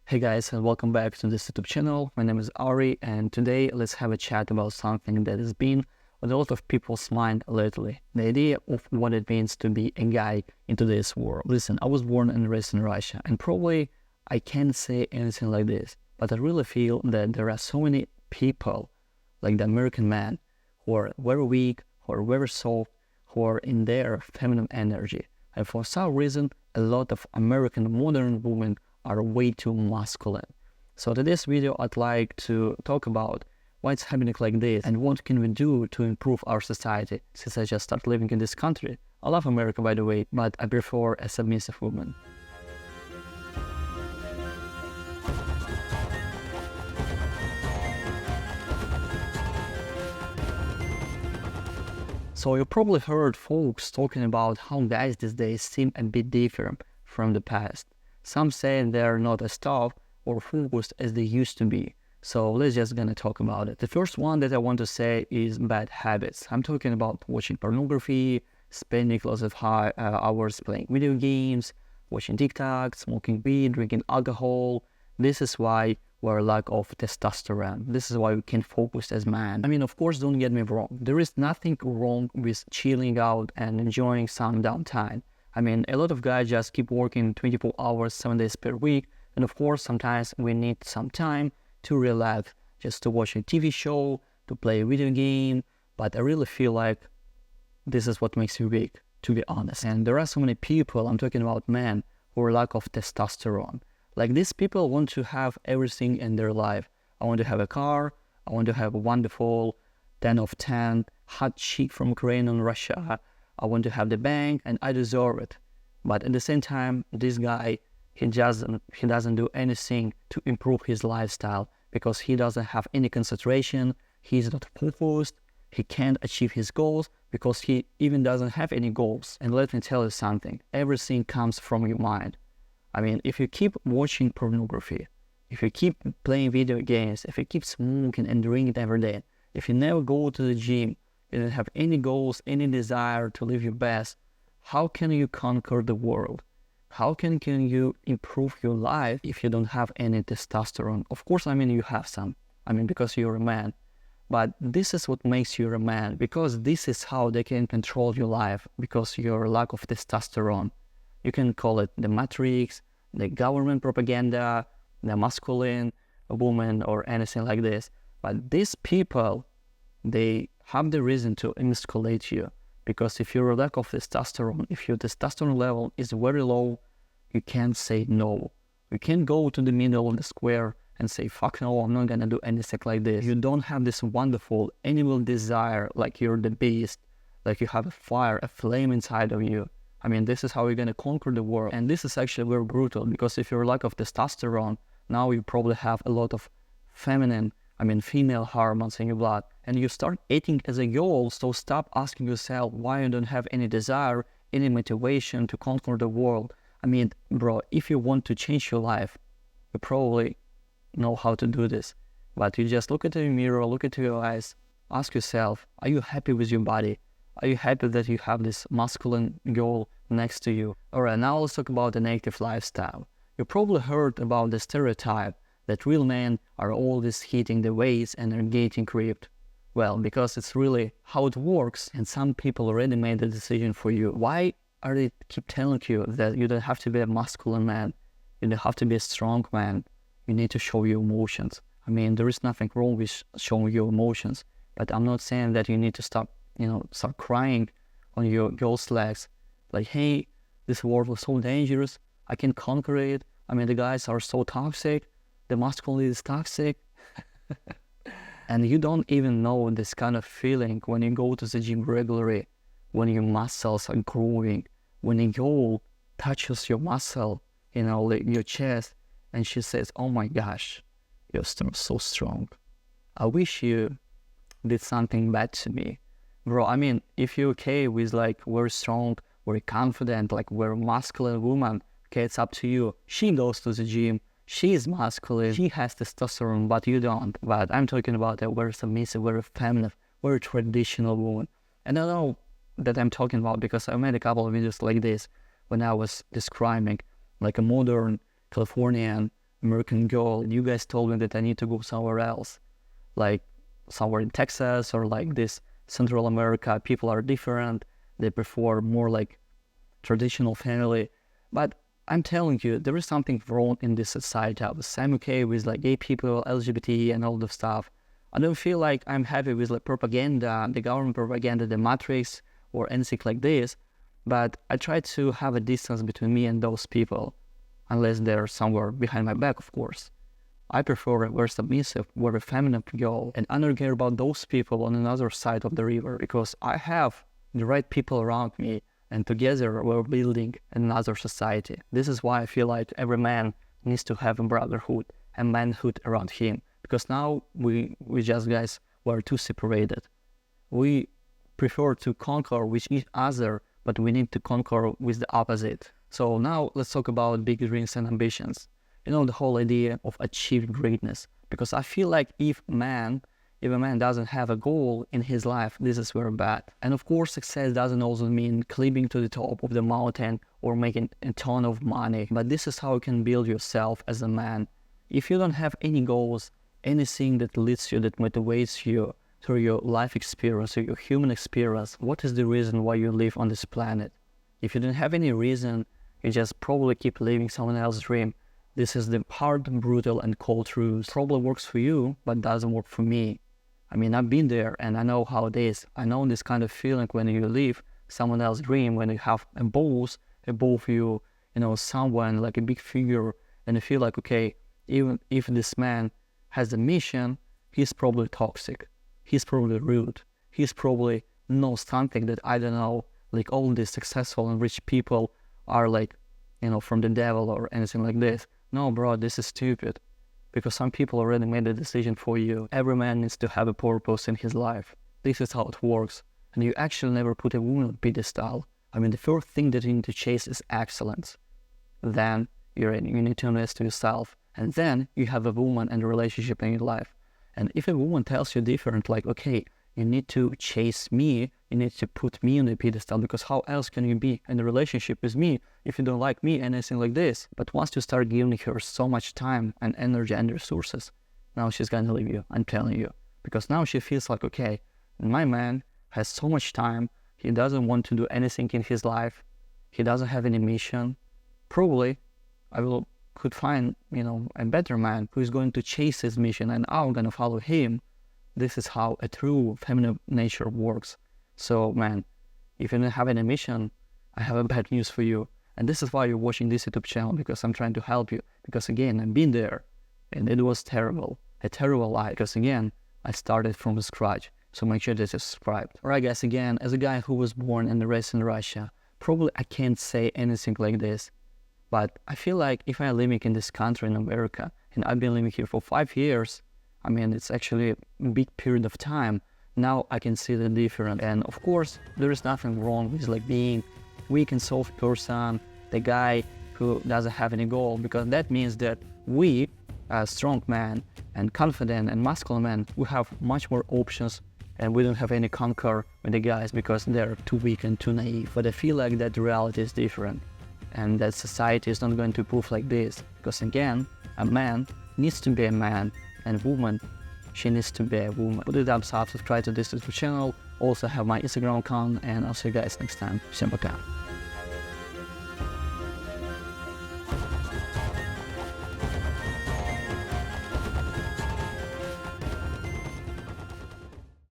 Hey guys, and welcome back to this YouTube channel. My name is Ari, and today let's have a chat about something that has been on a lot of people's mind lately. The idea of what it means to be a guy in today's world. Listen, I was born and raised in Russia, and probably I can't say anything like this, but I really feel that there are so many people, like the American man, who are very weak, who are very soft, who are in their feminine energy. And for some reason, a lot of American modern women are way too masculine. So in this video, I'd like to talk about why it's happening like this and what can we do to improve our society since I just started living in this country. I love America, by the way, but I prefer a submissive woman. So you probably heard folks talking about how guys these days seem a bit different from the past. Some say they're not as tough or focused as they used to be. So let's just gonna talk about it. The first one that I want to say is bad habits. I'm talking about watching pornography, spending lots of hours playing video games, watching TikTok, smoking weed, drinking alcohol. This is why we're lack of testosterone. This is why we can't focus as man. I mean, of course, don't get me wrong. There is nothing wrong with chilling out and enjoying some downtime. I mean, a lot of guys just keep working 24 hours, 7 days per week. And of course, sometimes we need some time to relax, just to watch a TV show, to play a video game. But I really feel like this is what makes you weak, to be honest. And there are so many people, I'm talking about men, who are lack of testosterone. Like these people want to have everything in their life. I want to have a car. I want to have a wonderful 10 of 10 hot chick from Ukraine and Russia. I want to have the bank and I deserve it. But at the same time, this guy, he doesn't do anything to improve his lifestyle because he doesn't have any concentration. He's not focused. He can't achieve his goals because he even doesn't have any goals. And let me tell you something, everything comes from your mind. I mean, if you keep watching pornography, if you keep playing video games, if you keep smoking and drinking every day, if you never go to the gym, you don't have any goals, any desire to live your best, how can you conquer the world? How can you improve your life if you don't have any testosterone? Of course, I mean, you have some. I mean, because you're a man. But this is what makes you a man, because this is how they can control your life, because your lack of testosterone. You can call it the matrix, the government propaganda, the masculine woman, or anything like this. But these people, they have the reason to emasculate you, because if you're a lack of testosterone, if your testosterone level is very low, you can't say no. You can't go to the middle of the square and say, fuck no, I'm not gonna do anything like this. You don't have this wonderful animal desire, like you're the beast, like you have a fire, a flame inside of you. I mean, this is how you're gonna conquer the world. And this is actually very brutal, because if you're lack of testosterone, now you probably have a lot of female hormones in your blood, and you start acting as a girl. So stop asking yourself why you don't have any desire, any motivation to conquer the world. I mean, bro, if you want to change your life, you probably know how to do this. But you just look at the mirror, look into your eyes, ask yourself, are you happy with your body? Are you happy that you have this masculine girl next to you? Alright, now let's talk about the negative lifestyle. You probably heard about the stereotype that real men are always hitting the weights and are getting ripped. Well, because it's really how it works, and some people already made the decision for you. Why are they keep telling you that you don't have to be a masculine man? You don't have to be a strong man. You need to show your emotions. I mean, there is nothing wrong with showing your emotions, but I'm not saying that you need to start crying on your girl's legs. Like, hey, this world was so dangerous. I can conquer it. I mean, the guys are so toxic. The masculinity is toxic. And you don't even know this kind of feeling when you go to the gym regularly, when your muscles are growing, when a girl touches your muscle, like your chest, and she says, oh my gosh, you're so strong. I wish you did something bad to me. Bro, I mean, if you're okay with like very strong, very confident, like very masculine woman, okay, it's up to you. She goes to the gym. She is masculine, she has testosterone, but you don't. But I'm talking about a very submissive, very feminine, very traditional woman. And I know that I'm talking about because I made a couple of videos like this when I was describing like a modern Californian American girl, and you guys told me that I need to go somewhere else, like somewhere in Texas or like this Central America. People are different. They prefer more like traditional family. But I'm telling you, there is something wrong in this society. I'm okay with like gay people, LGBT, and all the stuff. I don't feel like I'm happy with like propaganda, the government propaganda, the matrix, or anything like this. But I try to have a distance between me and those people, unless they're somewhere behind my back, of course. I prefer a very submissive, very feminine girl, and I don't care about those people on another side of the river because I have the right people around me, and together we're building another society. This is why I feel like every man needs to have a brotherhood and manhood around him, because now we just guys were too separated. We prefer to conquer with each other, but we need to conquer with the opposite. So now let's talk about big dreams and ambitions. You know, the whole idea of achieving greatness. Because I feel like if a man doesn't have a goal in his life, this is very bad. And of course, success doesn't also mean climbing to the top of the mountain or making a ton of money. But this is how you can build yourself as a man. If you don't have any goals, anything that leads you, that motivates you through your life experience, or your human experience, what is the reason why you live on this planet? If you don't have any reason, you just probably keep living someone else's dream. This is the hard, brutal, and cold truth. Probably works for you, but doesn't work for me. I mean, I've been there, and I know how it is. I know this kind of feeling when you live someone else's dream, when you have a boss above you, you know, someone like a big figure, and you feel like, okay, even if this man has a mission, he's probably toxic. He's probably rude. He's probably knows something that I don't know. Like all these successful and rich people are like, you know, from the devil or anything like this. No, bro, this is stupid. Because some people already made a decision for you. Every man needs to have a purpose in his life. This is how it works. And you actually never put a woman on pedestal. I mean, the first thing that you need to chase is excellence. Then you need to invest in yourself. And then you have a woman and a relationship in your life. And if a woman tells you different, like, okay, you need to chase me, you need to put me on the pedestal, because how else can you be in a relationship with me if you don't like me, anything like this? But once you start giving her so much time and energy and resources, now she's gonna leave you, I'm telling you. Because now she feels like, okay, my man has so much time, he doesn't want to do anything in his life, he doesn't have any mission. Probably could find, you know, a better man who is going to chase his mission, and I'm gonna follow him. This is how a true feminine nature works. So, man, if you don't have any mission, I have a bad news for you. And this is why you're watching this YouTube channel, because I'm trying to help you. Because again, I've been there, and it was terrible. A terrible life. Because again, I started from scratch. So make sure that you're subscribed. Alright guys, again, as a guy who was born and raised in Russia, probably I can't say anything like this. But I feel like if I'm living in this country in America, and I've been living here for 5 years, I mean, it's actually a big period of time. Now I can see the difference. And of course, there is nothing wrong with like being weak and soft person, the guy who doesn't have any goal, because that means that we, as strong men and confident and masculine men, we have much more options, and we don't have any concur with the guys because they're too weak and too naive. But I feel like that reality is different, and that society is not going to prove like this, because again, a man needs to be a man, and woman, she needs to be a woman. Put a thumbs up, subscribe to this YouTube channel, also have my Instagram account, and I'll see you guys next time. Всем пока.